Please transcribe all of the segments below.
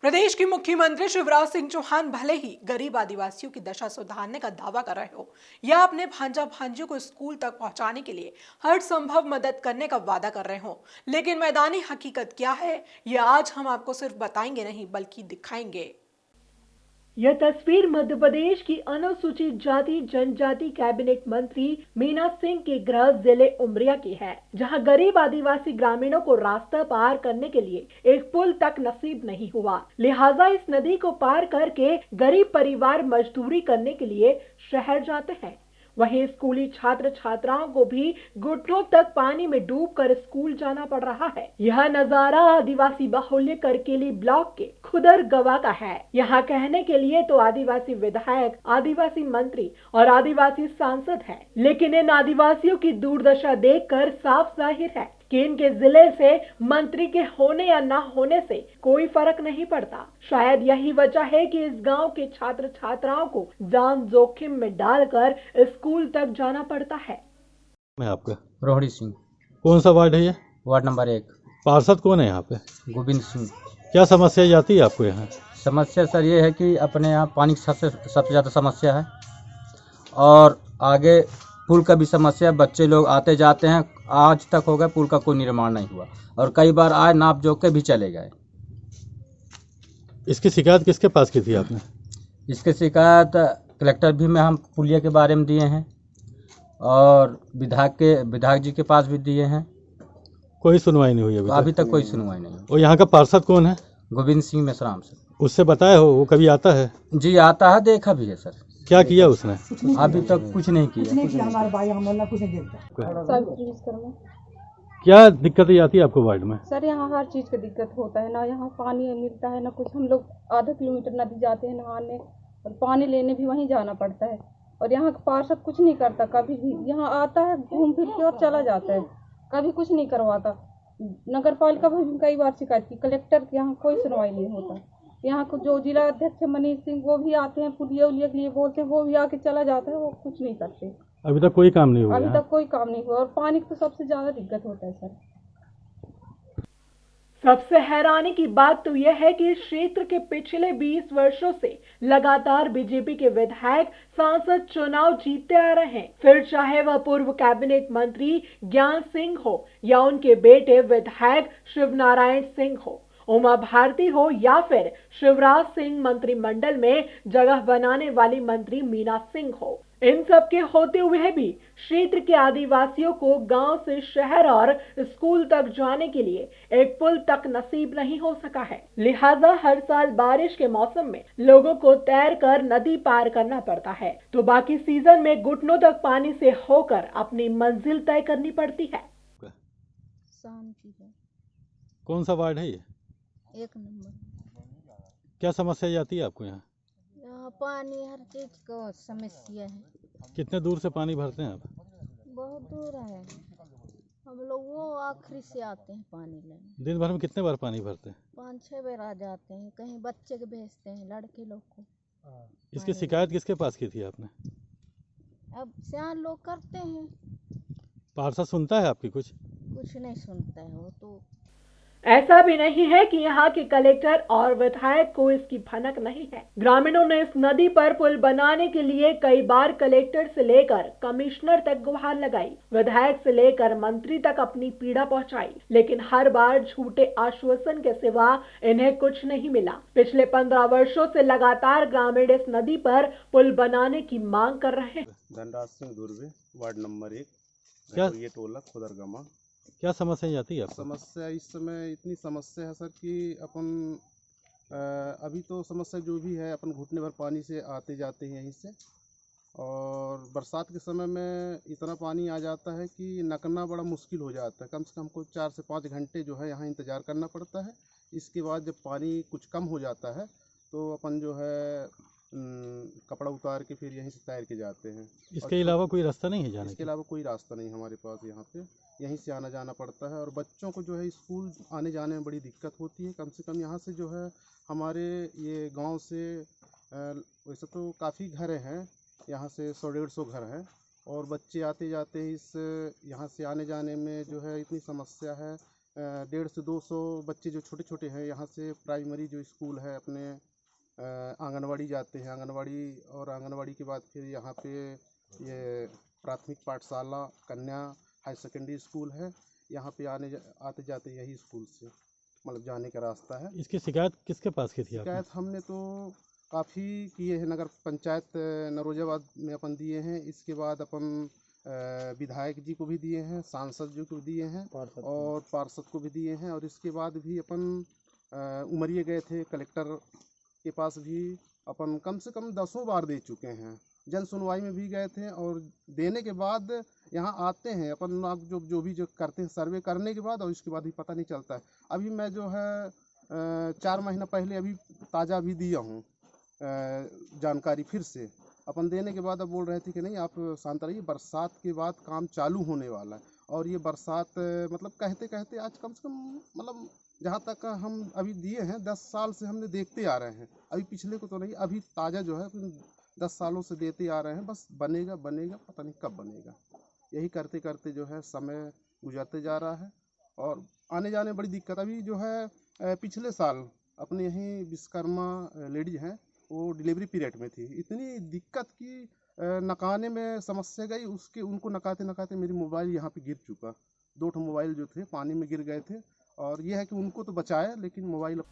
प्रदेश के मुख्यमंत्री शिवराज सिंह चौहान भले ही गरीब आदिवासियों की दशा सुधारने का दावा कर रहे हो या अपने भांजा भांजियों को स्कूल तक पहुंचाने के लिए हर संभव मदद करने का वादा कर रहे हो, लेकिन मैदानी हकीकत क्या है ये आज हम आपको सिर्फ बताएंगे नहीं बल्कि दिखाएंगे। यह तस्वीर मध्य प्रदेश की अनुसूचित जाति जनजाति कैबिनेट मंत्री मीना सिंह के गृह जिले उमरिया की है, जहां गरीब आदिवासी ग्रामीणों को रास्ता पार करने के लिए एक पुल तक नसीब नहीं हुआ। लिहाजा इस नदी को पार करके गरीब परिवार मजदूरी करने के लिए शहर जाते हैं। वहीं स्कूली छात्र छात्राओं को भी घुटनों तक पानी में डूबकर स्कूल जाना पड़ रहा है। यह नजारा आदिवासी बाहुल्य करकेली ब्लॉक के खुदर गवा का है। यहाँ कहने के लिए तो आदिवासी विधायक, आदिवासी मंत्री और आदिवासी सांसद हैं, लेकिन इन आदिवासियों की दुर्दशा देखकर साफ जाहिर है कि इनके जिले से मंत्री के होने या ना होने से कोई फर्क नहीं पड़ता। शायद यही वजह है कि इस गांव के छात्र छात्राओं को जान जोखिम में डालकर स्कूल तक जाना पड़ता है। मैं आपका रोहड़ी सिंह, कौन सा वार्ड है ये? Ward number 1। पार्षद कौन है यहाँ पे? गोविंद सिंह। क्या समस्या जाती है आपको यहाँ? समस्या सर ये है कि अपने यहाँ पानी की सबसे ज़्यादा समस्या है और आगे पुल का भी समस्या है। बच्चे लोग आते जाते हैं, आज तक हो गया पुल का कोई निर्माण नहीं हुआ और कई बार आए नाप जोक के भी चले गए। इसकी शिकायत किसके पास की थी आपने? इसकी शिकायत कलेक्टर भी में हम पुलिया के बारे में दिए हैं और विधायक जी के पास भी दिए हैं। कोई सुनवाई नहीं हुई अभी तक कोई सुनवाई नहीं हुई। और यहाँ का पार्षद कौन है? गोविंद सिंह मेसराम सर। उससे बताया हो, वो कभी आता है? जी आता है, देखा भी है सर। क्या किया उसने? अभी तक कुछ नहीं किया। हमारे भाई हम कुछ नहीं देखता। क्या दिक्कतें आती है आपको वार्ड में? सर यहाँ हर चीज़ का दिक्कत होता है, ना यहाँ पानी मिलता है ना कुछ। हम लोग आधा किलोमीटर नदी जाते हैं नहाने और पानी लेने भी वहीं जाना पड़ता है और यहाँ का पार्षद कुछ नहीं करता। कभी भी यहाँ आता है, घूम फिर के और चला जाता है, कभी कुछ नहीं करवाता। नगर पालिका भी कई बार शिकायत की, कलेक्टर के यहाँ कोई सुनवाई नहीं होता। यहाँ को जो जिला अध्यक्ष मनीष सिंह वो भी आते हैं, पुलिया उलिया के लिए बोलते हैं, वो भी आके चला जाता है, वो कुछ नहीं करते। अभी तक कोई काम नहीं हुआ? अभी तक कोई काम नहीं हुआ और पानी की तो सबसे ज्यादा दिक्कत होता है सर। सबसे हैरानी की बात तो यह है कि इस क्षेत्र के पिछले 20 वर्षों से लगातार बीजेपी के विधायक सांसद चुनाव जीतते आ रहे हैं, फिर चाहे वह पूर्व कैबिनेट मंत्री ज्ञान सिंह हो या उनके बेटे विधायक शिवनारायण सिंह हो, उमा भारती हो या फिर शिवराज सिंह मंत्रिमंडल में जगह बनाने वाली मंत्री मीना सिंह हो। इन सब के होते हुए भी क्षेत्र के आदिवासियों को गांव से शहर और स्कूल तक जाने के लिए एक पुल तक नसीब नहीं हो सका है। लिहाजा हर साल बारिश के मौसम में लोगों को तैरकर नदी पार करना पड़ता है, तो बाकी सीजन में घुटनों तक पानी से होकर अपनी मंजिल तय करनी पड़ती है। शांति है। कौन सा वार्ड है ये? 1 नंबर। क्या समस्या जाती है आपको यहाँ? यहाँ पानी हर चीज का समस्या है। कितने दूर से पानी भरते हैं आप? बहुत दूर है, हम लोग वो आखिरी से आते हैं पानी लेने। दिन भर में कितने बार पानी भरते हैं? 5-6 बार आ जाते हैं, कहीं बच्चे के भेजते हैं, लड़के लोग को। इसकी शिकायत किसके पास की थी आपने? अब सियान लोग करते हैं। पार्षद सुनता है आपकी? कुछ नहीं सुनता है वो तो। ऐसा भी नहीं है कि यहाँ के कलेक्टर और विधायक को इसकी भनक नहीं है। ग्रामीणों ने इस नदी पर पुल बनाने के लिए कई बार कलेक्टर से लेकर कमिश्नर तक गुहार लगाई, विधायक से लेकर मंत्री तक अपनी पीड़ा पहुंचाई, लेकिन हर बार झूठे आश्वासन के सिवा इन्हें कुछ नहीं मिला। पिछले 15 वर्षों से लगातार ग्रामीण इस नदी पर पुल बनाने की मांग कर रहे हैं। धनराज सिंह दुर्वे, वार्ड नंबर 1, क्या ये टोला खुदरगमा। क्या समस्या जाती है आपको? समस्या इस समय इतनी समस्या है सर कि अपन अभी तो समस्या जो भी है, अपन घुटने भर पानी से आते जाते हैं यहीं से, और बरसात के समय में इतना पानी आ जाता है कि निकलना बड़ा मुश्किल हो जाता है। कम से कम हमको 4 से 5 घंटे जो है यहाँ इंतज़ार करना पड़ता है। इसके बाद जब पानी कुछ कम हो जाता है तो अपन जो है कपड़ा उतार के फिर यहीं से तैर के जाते हैं। इसके अलावा कोई रास्ता नहीं है जाने इसके अलावा कोई रास्ता नहीं हमारे पास यहाँ पे, यहीं से आना जाना पड़ता है और बच्चों को जो है स्कूल आने जाने में बड़ी दिक्कत होती है। कम से कम यहाँ से जो है हमारे ये गांव से वैसे तो काफ़ी घर हैं, यहाँ से 100-150 घर हैं और बच्चे आते जाते इस यहाँ से आने जाने में जो है इतनी समस्या है 150 से 200 बच्चे जो छोटे छोटे हैं यहाँ से प्राइमरी जो स्कूल है अपने आंगनवाड़ी जाते हैं। आंगनवाड़ी के बाद फिर यहाँ पे ये प्राथमिक पाठशाला कन्या हाई सेकेंडरी स्कूल है। यहाँ पे आते जाते यही स्कूल से मतलब जाने का रास्ता है। इसकी शिकायत किसके पास की थी आपने? शिकायत हमने तो काफ़ी किए हैं, नगर पंचायत नरोजाबाद में अपन दिए हैं, इसके बाद अपन विधायक जी को भी दिए हैं, सांसद जी को भी दिए हैं और पार्षद को भी दिए हैं। और इसके बाद भी अपन उमरिया गए थे, कलेक्टर के पास भी अपन कम से कम 10 बार दे चुके हैं। जन सुनवाई में भी गए थे और देने के बाद यहाँ आते हैं अपन आप जो भी करते हैं सर्वे करने के बाद, और इसके बाद भी पता नहीं चलता है। अभी मैं जो है 4 महीना पहले अभी ताज़ा भी दिया हूँ जानकारी फिर से अपन देने के बाद अब बोल रहे थे कि नहीं आप शांत रहिए, बरसात के बाद काम चालू होने वाला है। और ये बरसात मतलब कहते कहते आज कम से कम मतलब जहाँ तक हम अभी दिए हैं 10 साल से हमने देखते आ रहे हैं, अभी पिछले को तो नहीं, अभी ताज़ा जो है 10 सालों से देते आ रहे हैं। बस बनेगा पता नहीं कब बनेगा। यही करते करते जो है समय गुजरते जा रहा है और आने जाने में बड़ी दिक्कत। अभी जो है पिछले साल अपने यहीं विश्वकर्मा लेडीज हैं, वो डिलीवरी पीरियड में थी, इतनी दिक्कत की नकाने में समस्या गई, उनको नकाते नकाते मेरी मोबाइल यहाँ पे गिर चुका। 2 मोबाइल जो थे पानी में गिर गए थे और ये है कि उनको तो बचाया लेकिन मोबाइल।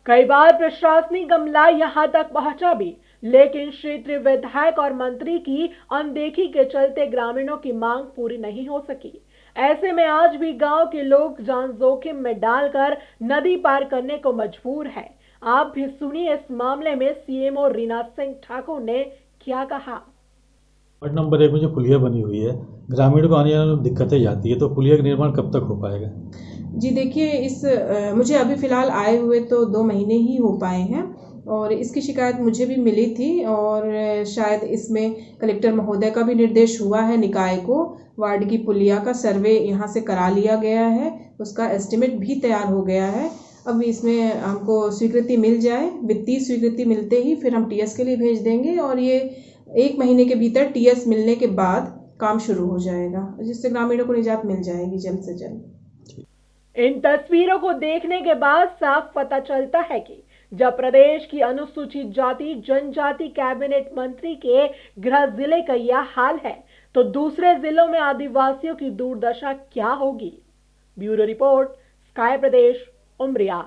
कई बार प्रशासनिक अमला यहां तक पहुंचा भी, लेकिन क्षेत्रीय विधायक और मंत्री की अनदेखी के चलते ग्रामीणों की मांग पूरी नहीं हो सकी। ऐसे में आज भी गांव के लोग जान जोखिम में डालकर नदी पार करने को मजबूर है। आप भी सुनिए इस मामले में सीएमओ रीना सिंह ठाकुर ने क्या कहा। वार्ड नंबर 1 में जो पुलिया बनी हुई है, ग्रामीणों को आने जाने में दिक्कतें जाती है, तो पुलिया का निर्माण कब तक हो पाएगा? जी देखिए, मुझे अभी फ़िलहाल आए हुए तो 2 महीने ही हो पाए हैं और इसकी शिकायत मुझे भी मिली थी और शायद इसमें कलेक्टर महोदय का भी निर्देश हुआ है निकाय को। वार्ड की पुलिया का सर्वे यहाँ से करा लिया गया है, उसका एस्टिमेट भी तैयार हो गया है। अब इसमें हमको स्वीकृति मिल जाए, वित्तीय स्वीकृति मिलते ही फिर हम टीएस के लिए भेज देंगे और ये 1 महीने के भीतर टीएस मिलने के बाद काम शुरू हो जाएगा, जिससे ग्रामीणों को निजात मिल जाएगी जल्द से जल्द। इन तस्वीरों को देखने के बाद साफ पता चलता है कि जब प्रदेश की अनुसूचित जाति जनजाति कैबिनेट मंत्री के गृह जिले का यह हाल है, तो दूसरे जिलों में आदिवासियों की दुर्दशा क्या होगी। ब्यूरो रिपोर्ट, स्काई प्रदेश, उमरिया।